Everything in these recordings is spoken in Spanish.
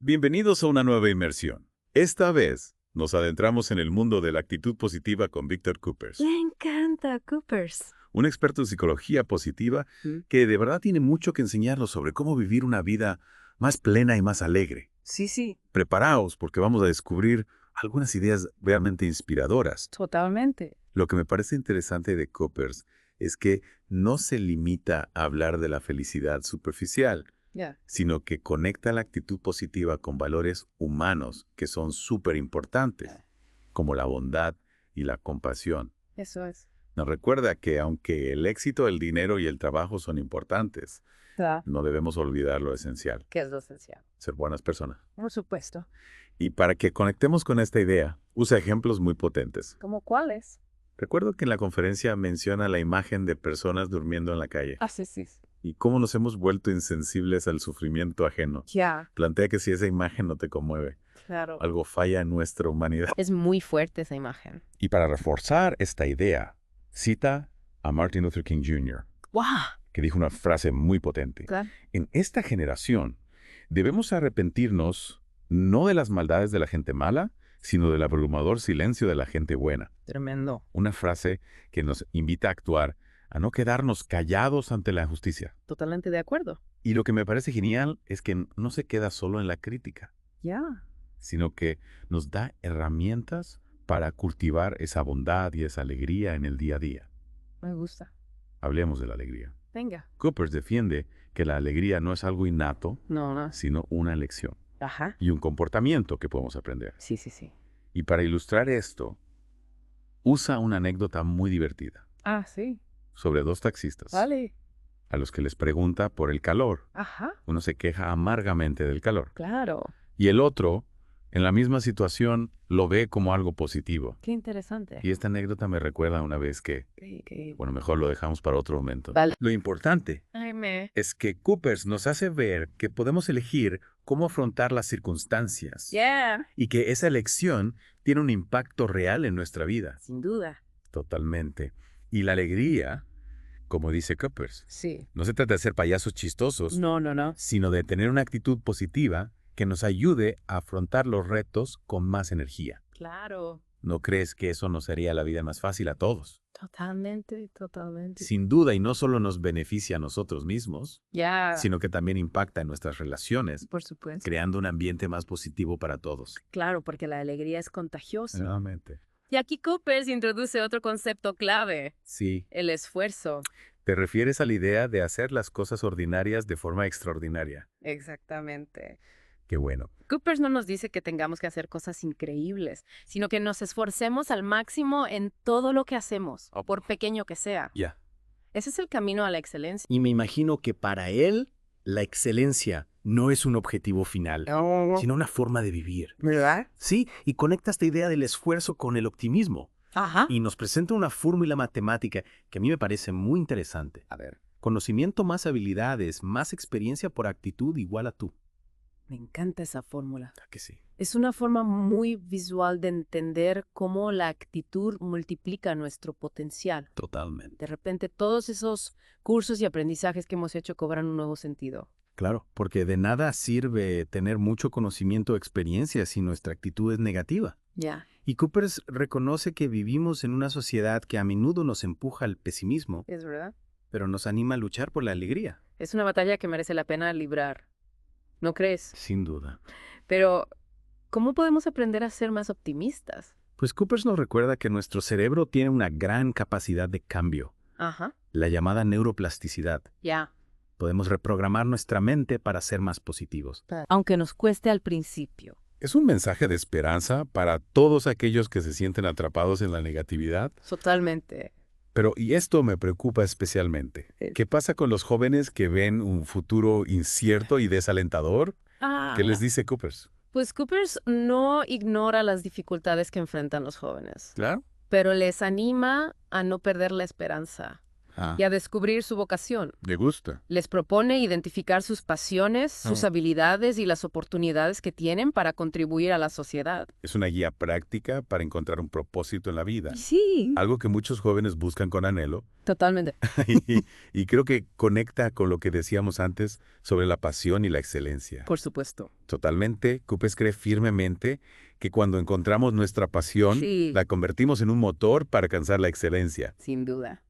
Bienvenidos a una nueva inmersión. Esta vez nos adentramos en el mundo de la actitud positiva con Víctor Coopers, Me encanta Coopers. un experto en psicología positiva que de verdad tiene mucho que enseñarnos sobre cómo vivir una vida más plena y más alegre. Sí, Preparaos porque vamos a descubrir algunas ideas realmente inspiradoras. totalmente. Lo que me parece interesante de Coopers es que no se limita a hablar de la felicidad superficial, Ya. sino que conecta la actitud positiva con valores humanos que son súper importantes, como la bondad y la compasión. Eso es. Nos recuerda que aunque el éxito, el dinero y el trabajo son importantes, Claro. no debemos olvidar lo esencial, ¿Qué es lo esencial? ser buenas personas. Por supuesto. Y para que conectemos con esta idea, usa ejemplos muy potentes. ¿Cómo cuáles? Recuerdo que en la conferencia menciona la imagen de personas durmiendo en la calle Sí. y cómo nos hemos vuelto insensibles al sufrimiento ajeno. Ya, Plantea que si esa imagen no te conmueve, claro. algo falla en nuestra humanidad. Es muy fuerte esa imagen. Y para reforzar esta idea, cita a Martin Luther King Jr., ¡Wow! que dijo una frase muy potente. Claro. En esta generación, debemos arrepentirnos no de las maldades de la gente mala, sino del abrumador silencio de la gente buena. Tremendo. Una frase que nos invita a actuar, a no quedarnos callados ante la injusticia. Totalmente de acuerdo. Y lo que me parece genial es que no se queda solo en la crítica, Ya. sino que nos da herramientas para cultivar esa bondad y esa alegría en el día a día. Me gusta. Hablemos de la alegría. Venga. Coopers defiende que la alegría no es algo innato, No. sino una elección Ajá. y un comportamiento que podemos aprender. Sí. Y para ilustrar esto, usa una anécdota muy divertida Sí. sobre dos taxistas Vale. a los que les pregunta por el calor. Ajá. Uno se queja amargamente del calor Claro. y el otro, en la misma situación, lo ve como algo positivo. Qué interesante. Y esta anécdota me recuerda una vez que, bueno, mejor lo dejamos para otro momento. Vale. Lo importante Jaime. es que Coopers nos hace ver que podemos elegir cómo afrontar las circunstancias Yeah. y que esa elección tiene un impacto real en nuestra vida. Sin duda. Totalmente. Y la alegría, como dice Coopers, Sí. no se trata de ser payasos chistosos, No. sino de tener una actitud positiva que nos ayude a afrontar los retos con más energía. Claro. ¿No crees que eso nos haría la vida más fácil a todos? Totalmente. Sin duda, y no solo nos beneficia a nosotros mismos, Ya. sino que también impacta en nuestras relaciones, Por supuesto. creando un ambiente más positivo para todos. Claro, porque la alegría es contagiosa. Nuevamente. Y aquí Coopers introduce otro concepto clave, Sí, el esfuerzo. te refieres a la idea de hacer las cosas ordinarias de forma extraordinaria. Exactamente. Qué bueno. Coopers no nos dice que tengamos que hacer cosas increíbles, sino que nos esforcemos al máximo en todo lo que hacemos, por pequeño que sea. Ya. Ese es el camino a la excelencia. Y me imagino que para él la excelencia no es un objetivo final, sino una forma de vivir. ¿Verdad? Sí, y conecta esta idea del esfuerzo con el optimismo. Ajá. Y nos presenta una fórmula matemática que a mí me parece muy interesante. A ver. Conocimiento más habilidades, más experiencia por actitud igual a tú. Me encanta esa fórmula. ¿A que sí? Es una forma muy visual de entender cómo la actitud multiplica nuestro potencial. Totalmente. De repente todos esos cursos y aprendizajes que hemos hecho cobran un nuevo sentido. Claro, porque de nada sirve tener mucho conocimiento o experiencia si nuestra actitud es negativa. Ya. Y Coopers reconoce que vivimos en una sociedad que a menudo nos empuja al pesimismo, Es verdad. pero nos anima a luchar por la alegría. Es una batalla que merece la pena librar. ¿No crees? Sin duda. Pero, ¿cómo podemos aprender a ser más optimistas? Pues Coopers nos recuerda que nuestro cerebro tiene una gran capacidad de cambio, Ajá. la llamada neuroplasticidad. Ya. Podemos reprogramar nuestra mente para ser más positivos. Aunque nos cueste al principio. Es un mensaje de esperanza para todos aquellos que se sienten atrapados en la negatividad. Totalmente. Pero, y esto me preocupa especialmente, ¿qué pasa con los jóvenes que ven un futuro incierto y desalentador? ¿Qué les dice Coopers? Pues Coopers no ignora las dificultades que enfrentan los jóvenes, Claro. pero les anima a no perder la esperanza. y a descubrir su vocación. ¿Le gusta? Les propone identificar sus pasiones, sus habilidades y las oportunidades que tienen para contribuir a la sociedad. Es una guía práctica para encontrar un propósito en la vida. Sí. Algo que muchos jóvenes buscan con anhelo. Totalmente. y creo que conecta con lo que decíamos antes sobre la pasión y la excelencia. Por supuesto. Totalmente. Coopers cree firmemente que cuando encontramos nuestra pasión, Sí. la convertimos en un motor para alcanzar la excelencia. Sin duda.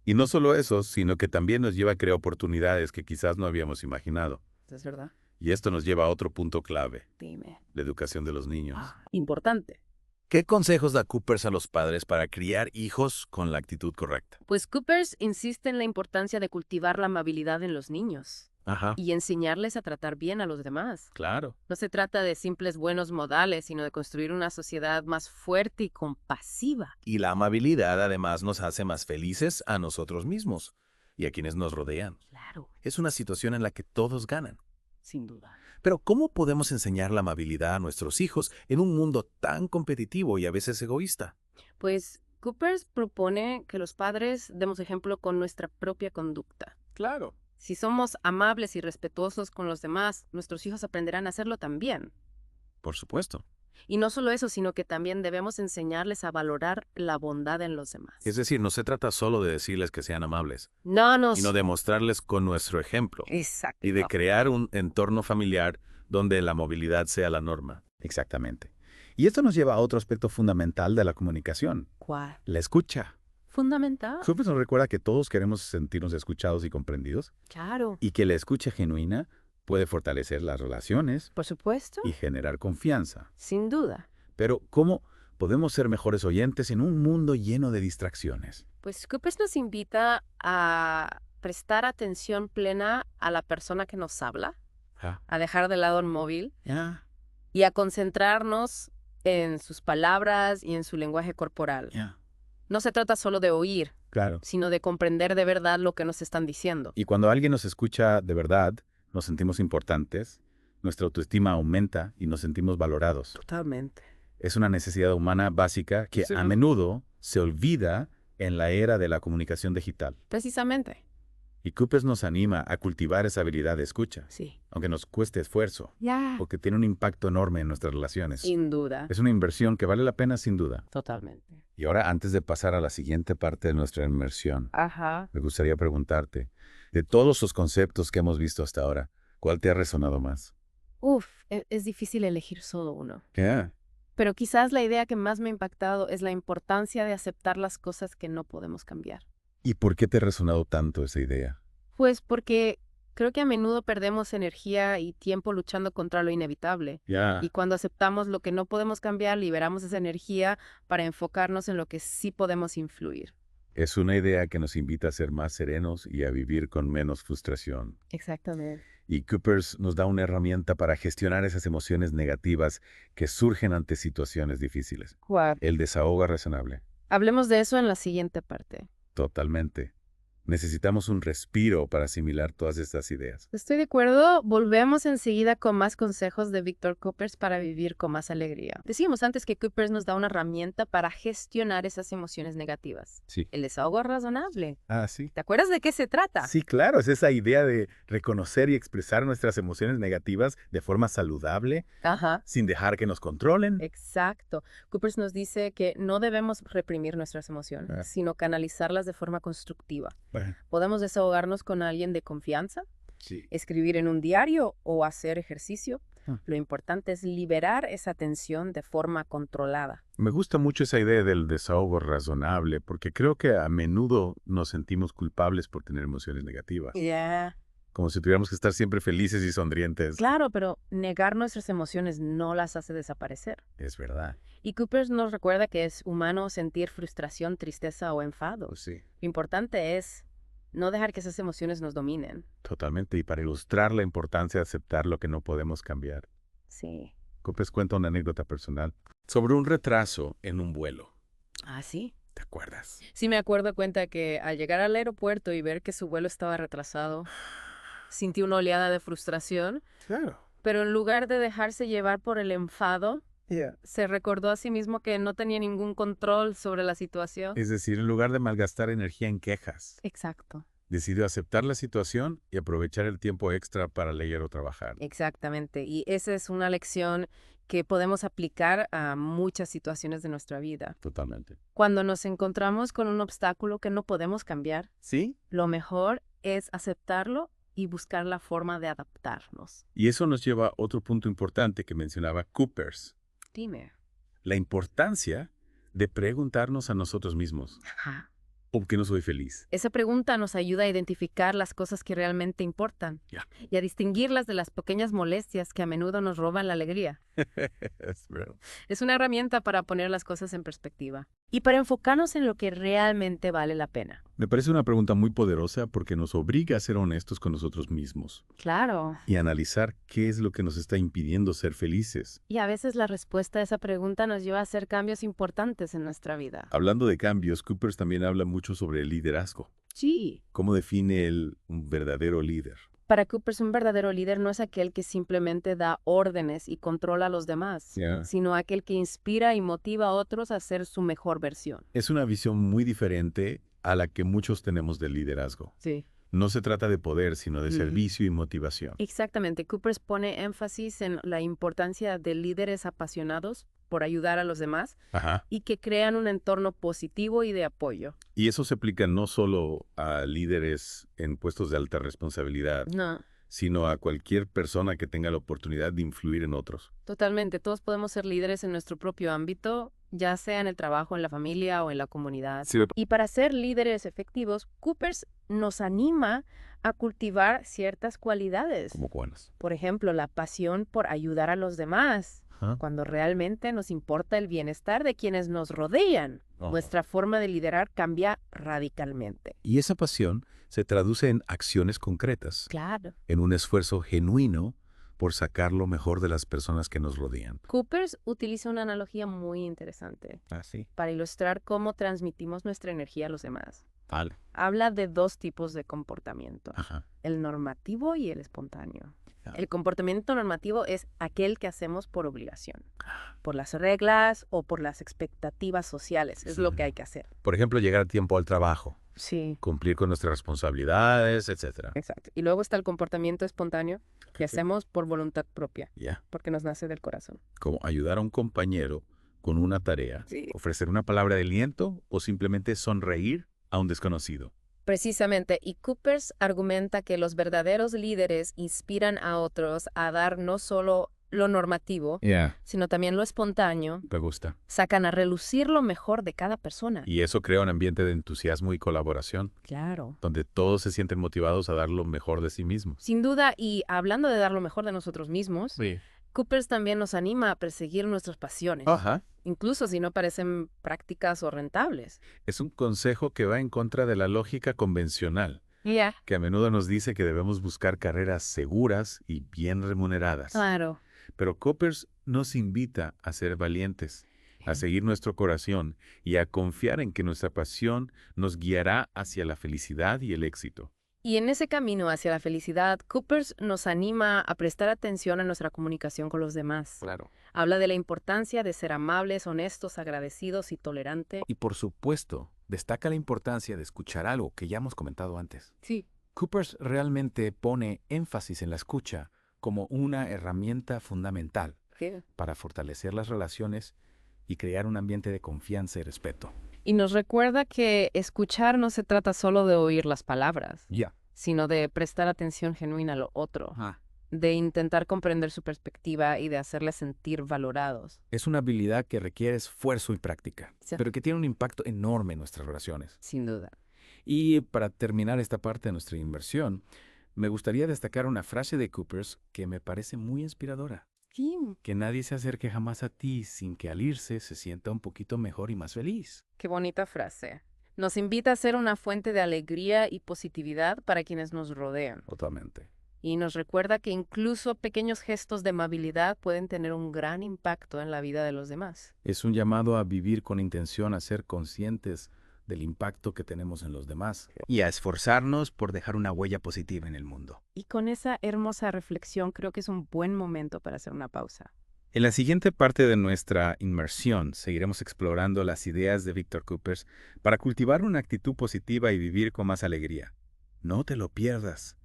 Y no solo eso, sino que también nos lleva a crear oportunidades que quizás no habíamos imaginado. Es verdad. Y esto nos lleva a otro punto clave, Dime. la educación de los niños. Importante. ¿Qué consejos da Coopers a los padres para criar hijos con la actitud correcta? Pues Coopers insiste en la importancia de cultivar la amabilidad en los niños Ajá. y enseñarles a tratar bien a los demás. Claro. No se trata de simples buenos modales, sino de construir una sociedad más fuerte y compasiva. Y la amabilidad además nos hace más felices a nosotros mismos y a quienes nos rodean. Claro. Es una situación en la que todos ganan. Sin duda. Pero ¿cómo podemos enseñar la amabilidad a nuestros hijos en un mundo tan competitivo y a veces egoísta? Pues Coopers propone que los padres demos ejemplo con nuestra propia conducta. Claro. Si somos amables y respetuosos con los demás, nuestros hijos aprenderán a hacerlo también. Por supuesto. Y no solo eso, sino que también debemos enseñarles a valorar la bondad en los demás. Es decir, no se trata solo de decirles que sean amables, No sino de mostrarles con nuestro ejemplo Exacto. y de crear un entorno familiar donde la movilidad sea la norma. Exactamente. Y esto nos lleva a otro aspecto fundamental de la comunicación, ¿Cuál? la escucha. Fundamental. Coopers nos recuerda que todos queremos sentirnos escuchados y comprendidos, Claro. y que la escucha genuina puede fortalecer las relaciones Por supuesto. y generar confianza. Sin duda. Pero, ¿cómo podemos ser mejores oyentes en un mundo lleno de distracciones? Pues Coopers nos invita a prestar atención plena a la persona que nos habla, a dejar de lado el móvil Ya, y a concentrarnos en sus palabras y en su lenguaje corporal. ya. No se trata solo de oír, Claro. sino de comprender de verdad lo que nos están diciendo. Y cuando alguien nos escucha de verdad, nos sentimos importantes, nuestra autoestima aumenta y nos sentimos valorados. Totalmente. Es una necesidad humana básica que Sí. a menudo se olvida en la era de la comunicación digital. Precisamente. Y Coopers nos anima a cultivar esa habilidad de escucha, Sí. aunque nos cueste esfuerzo, Ya. porque tiene un impacto enorme en nuestras relaciones. Sin duda. Es una inversión que vale la pena sin duda. Totalmente. Y ahora, antes de pasar a la siguiente parte de nuestra inmersión, Ajá. me gustaría preguntarte, de todos los conceptos que hemos visto hasta ahora, ¿cuál te ha resonado más? Es difícil elegir solo uno. ¿Qué? Pero quizás la idea que más me ha impactado es la importancia de aceptar las cosas que no podemos cambiar. ¿Y por qué te ha resonado tanto esa idea? Pues porque creo que a menudo perdemos energía y tiempo luchando contra lo inevitable. Ya. Y cuando aceptamos lo que no podemos cambiar, liberamos esa energía para enfocarnos en lo que sí podemos influir. Es una idea que nos invita a ser más serenos y a vivir con menos frustración. Exactamente. Y Coopers nos da una herramienta para gestionar esas emociones negativas que surgen ante situaciones difíciles. El desahogo razonable. Hablemos de eso en la siguiente parte. Totalmente. Necesitamos un respiro para asimilar todas estas ideas. Estoy de acuerdo. Volvemos enseguida con más consejos de Víctor Coopers para vivir con más alegría. Decíamos antes que Coopers nos da una herramienta para gestionar esas emociones negativas. Sí. El desahogo razonable. Ah, sí. ¿Te acuerdas de qué se trata? Sí, claro, es esa idea de reconocer y expresar nuestras emociones negativas de forma saludable, Ajá. sin dejar que nos controlen. Exacto. Coopers nos dice que no debemos reprimir nuestras emociones, Ah. sino canalizarlas de forma constructiva. Bueno, Podemos desahogarnos con alguien de confianza, sí. escribir en un diario o hacer ejercicio. Ah. Lo importante es liberar esa tensión de forma controlada. Me gusta mucho esa idea del desahogo razonable, porque creo que a menudo nos sentimos culpables por tener emociones negativas. Ya. Como si tuviéramos que estar siempre felices y sonrientes. Claro, pero negar nuestras emociones no las hace desaparecer. Es verdad. Y Coopers nos recuerda que es humano sentir frustración, tristeza o enfado. Pues sí, Lo importante es no dejar que esas emociones nos dominen. totalmente. Y para ilustrar la importancia de aceptar lo que no podemos cambiar, Sí. Coopers cuenta una anécdota personal sobre un retraso en un vuelo. ¿Ah, sí? ¿Te acuerdas? Sí, me acuerdo cuenta que al llegar al aeropuerto y ver que su vuelo estaba retrasado, sintió una oleada de frustración, Claro. pero en lugar de dejarse llevar por el enfado, Se recordó a sí mismo que no tenía ningún control sobre la situación. Es decir, en lugar de malgastar energía en quejas, Exacto. decidió aceptar la situación y aprovechar el tiempo extra para leer o trabajar. Exactamente. Y esa es una lección que podemos aplicar a muchas situaciones de nuestra vida. Totalmente. Cuando nos encontramos con un obstáculo que no podemos cambiar, ¿Sí? lo mejor es aceptarlo y buscar la forma de adaptarnos. Y eso nos lleva a otro punto importante que mencionaba Coopers. Dime. La importancia de preguntarnos a nosotros mismos, Ajá. ¿por qué no soy feliz? Esa pregunta nos ayuda a identificar las cosas que realmente importan Ya. y a distinguirlas de las pequeñas molestias que a menudo nos roban la alegría. Es una herramienta para poner las cosas en perspectiva y para enfocarnos en lo que realmente vale la pena. Me parece una pregunta muy poderosa porque nos obliga a ser honestos con nosotros mismos Claro. y analizar qué es lo que nos está impidiendo ser felices. Y a veces la respuesta a esa pregunta nos lleva a hacer cambios importantes en nuestra vida. Hablando de cambios, Coopers también habla mucho sobre el liderazgo. Sí. ¿Cómo define un verdadero líder? Para Coopers, un verdadero líder no es aquel que simplemente da órdenes y controla a los demás, sino aquel que inspira y motiva a otros a ser su mejor versión. Es una visión muy diferente a la que muchos tenemos del liderazgo. Sí. No se trata de poder, sino de servicio y motivación. Exactamente. Coopers pone énfasis en la importancia de líderes apasionados por ayudar a los demás y que crean un entorno positivo y de apoyo. Y eso se aplica no solo a líderes en puestos de alta responsabilidad, sino a cualquier persona que tenga la oportunidad de influir en otros. Totalmente. Todos podemos ser líderes en nuestro propio ámbito, ya sea en el trabajo, en la familia o en la comunidad. Sí. Y para ser líderes efectivos, Coopers nos anima a cultivar ciertas cualidades. ¿Cómo cuáles? Por ejemplo, la pasión por ayudar a los demás, cuando realmente nos importa el bienestar de quienes nos rodean. Nuestra forma de liderar cambia radicalmente. Y esa pasión se traduce en acciones concretas. Claro. En un esfuerzo genuino por sacar lo mejor de las personas que nos rodean. Coopers utiliza una analogía muy interesante para ilustrar cómo transmitimos nuestra energía a los demás. Vale. Habla de dos tipos de comportamiento, el normativo y el espontáneo. El comportamiento normativo es aquel que hacemos por obligación, por las reglas o por las expectativas sociales. Es lo que hay que hacer. Por ejemplo, llegar a tiempo al trabajo, Sí. cumplir con nuestras responsabilidades, etc. Exacto. Y luego está el comportamiento espontáneo que hacemos por voluntad propia, porque nos nace del corazón. Como ayudar a un compañero con una tarea, ofrecer una palabra de aliento o simplemente sonreír a un desconocido. Precisamente, y Coopers argumenta que los verdaderos líderes inspiran a otros a dar no solo lo normativo, sino también lo espontáneo. Me gusta. Sacan a relucir lo mejor de cada persona. Y eso crea un ambiente de entusiasmo y colaboración, Claro. donde todos se sienten motivados a dar lo mejor de sí mismos. Sin duda, y hablando de dar lo mejor de nosotros mismos, Coopers también nos anima a perseguir nuestras pasiones, incluso si no parecen prácticas o rentables. Es un consejo que va en contra de la lógica convencional, que a menudo nos dice que debemos buscar carreras seguras y bien remuneradas. Claro. Pero Coopers nos invita a ser valientes, a seguir nuestro corazón y a confiar en que nuestra pasión nos guiará hacia la felicidad y el éxito. Y en ese camino hacia la felicidad, Coopers nos anima a prestar atención a nuestra comunicación con los demás. Claro. Habla de la importancia de ser amables, honestos, agradecidos y tolerantes. Y por supuesto, destaca la importancia de escuchar algo que ya hemos comentado antes. Sí. Coopers realmente pone énfasis en la escucha como una herramienta fundamental para fortalecer las relaciones y crear un ambiente de confianza y respeto. Y nos recuerda que escuchar no se trata solo de oír las palabras, sino de prestar atención genuina a lo otro, de intentar comprender su perspectiva y de hacerles sentir valorados. Es una habilidad que requiere esfuerzo y práctica, pero que tiene un impacto enorme en nuestras relaciones. Sin duda. Y para terminar esta parte de nuestra inversión, me gustaría destacar una frase de Coopers que me parece muy inspiradora. Que nadie se acerque jamás a ti sin que al irse se sienta un poquito mejor y más feliz. Qué bonita frase. Nos invita a ser una fuente de alegría y positividad para quienes nos rodean. Totalmente. Y nos recuerda que incluso pequeños gestos de amabilidad pueden tener un gran impacto en la vida de los demás. Es un llamado a vivir con intención, a ser conscientes del impacto que tenemos en los demás. Y a esforzarnos por dejar una huella positiva en el mundo. Y con esa hermosa reflexión creo que es un buen momento para hacer una pausa. En la siguiente parte de nuestra inmersión, seguiremos explorando las ideas de Víctor Coopers para cultivar una actitud positiva y vivir con más alegría. No te lo pierdas.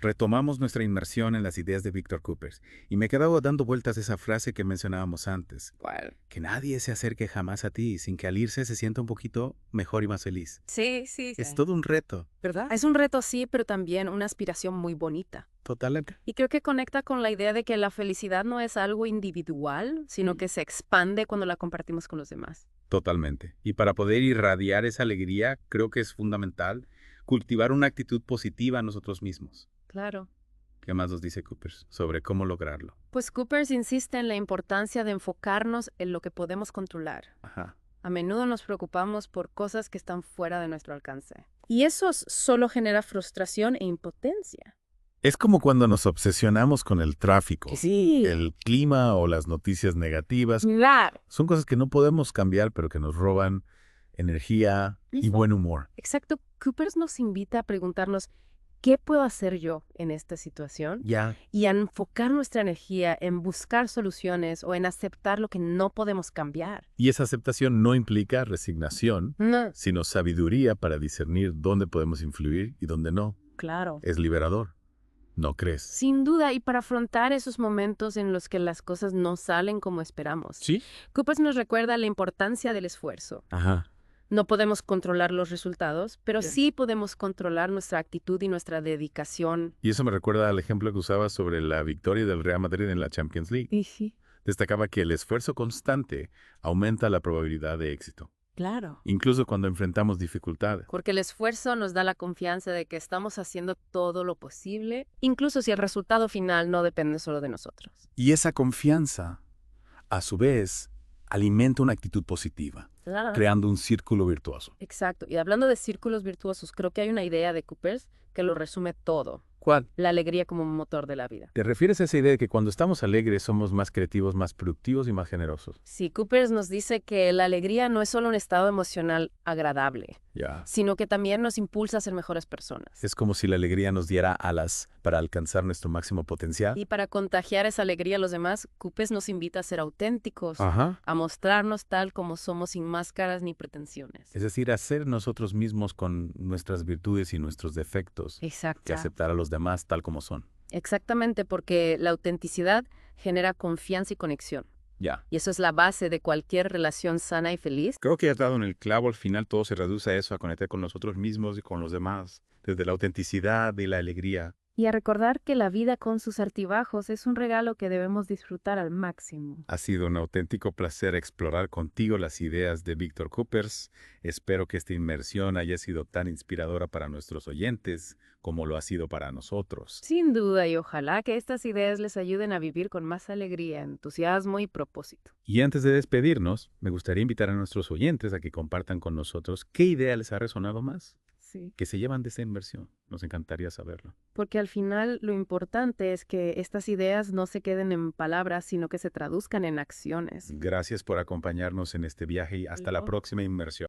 Retomamos nuestra inmersión en las ideas de Víctor Coopers y me quedaba dando vueltas esa frase que mencionábamos antes. ¿Cuál? Que nadie se acerque jamás a ti sin que al irse se sienta un poquito mejor y más feliz. Sí, sí. Es todo un reto. ¿Verdad? Es un reto, sí, pero también una aspiración muy bonita. Totalmente. Y creo que conecta con la idea de que la felicidad no es algo individual, sino que se expande cuando la compartimos con los demás. Totalmente. Y para poder irradiar esa alegría, creo que es fundamental cultivar una actitud positiva a nosotros mismos. Claro. ¿Qué más nos dice Coopers sobre cómo lograrlo? Pues Coopers insiste en la importancia de enfocarnos en lo que podemos controlar. Ajá. A menudo nos preocupamos por cosas que están fuera de nuestro alcance. Y eso solo genera frustración e impotencia. Es como cuando nos obsesionamos con el tráfico, Sí. el clima o las noticias negativas. Claro. Son cosas que no podemos cambiar, pero que nos roban energía y buen humor. Exacto. Coopers nos invita a preguntarnos, ¿qué puedo hacer yo en esta situación? Ya. Y a enfocar nuestra energía en buscar soluciones o en aceptar lo que no podemos cambiar. Y esa aceptación no implica resignación, No. sino sabiduría para discernir dónde podemos influir y dónde no. Claro. Es liberador. ¿No crees? Sin duda, y para afrontar esos momentos en los que las cosas no salen como esperamos. ¿Sí? Coopers nos recuerda la importancia del esfuerzo. Ajá. No podemos controlar los resultados, pero sí podemos controlar nuestra actitud y nuestra dedicación. Y eso me recuerda al ejemplo que usaba sobre la victoria del Real Madrid en la Champions League. Y sí. Destacaba que el esfuerzo constante aumenta la probabilidad de éxito, Claro. incluso cuando enfrentamos dificultades. Porque el esfuerzo nos da la confianza de que estamos haciendo todo lo posible, incluso si el resultado final no depende solo de nosotros. Y esa confianza, a su vez, alimenta una actitud positiva, creando un círculo virtuoso. Exacto. Y hablando de círculos virtuosos, creo que hay una idea de Coopers que lo resume todo. ¿Cuál? La alegría como un motor de la vida. ¿Te refieres a esa idea de que cuando estamos alegres somos más creativos, más productivos y más generosos? Sí, Coopers nos dice que la alegría no es solo un estado emocional agradable, Ya. sino que también nos impulsa a ser mejores personas. Es como si la alegría nos diera alas para alcanzar nuestro máximo potencial. Y para contagiar esa alegría a los demás, Coopers nos invita a ser auténticos, Ajá. a mostrarnos tal como somos sin máscaras ni pretensiones. Es decir, a ser nosotros mismos con nuestras virtudes y nuestros defectos, Exacto. que aceptar a los demás tal como son. Exactamente, porque la autenticidad genera confianza y conexión. Ya. Y eso es la base de cualquier relación sana y feliz. Creo que has dado en el clavo. Al final todo se reduce a eso, a conectar con nosotros mismos y con los demás. Desde la autenticidad y la alegría. Y a recordar que la vida con sus altibajos es un regalo que debemos disfrutar al máximo. Ha sido un auténtico placer explorar contigo las ideas de Víctor Coopers. Espero que esta inmersión haya sido tan inspiradora para nuestros oyentes como lo ha sido para nosotros. Sin duda, y ojalá que estas ideas les ayuden a vivir con más alegría, entusiasmo y propósito. Y antes de despedirnos, me gustaría invitar a nuestros oyentes a que compartan con nosotros qué idea les ha resonado más, Sí. que se llevan de esta inversión. Nos encantaría saberlo. Porque al final lo importante es que estas ideas no se queden en palabras, sino que se traduzcan en acciones. Gracias por acompañarnos en este viaje y hasta la próxima inmersión.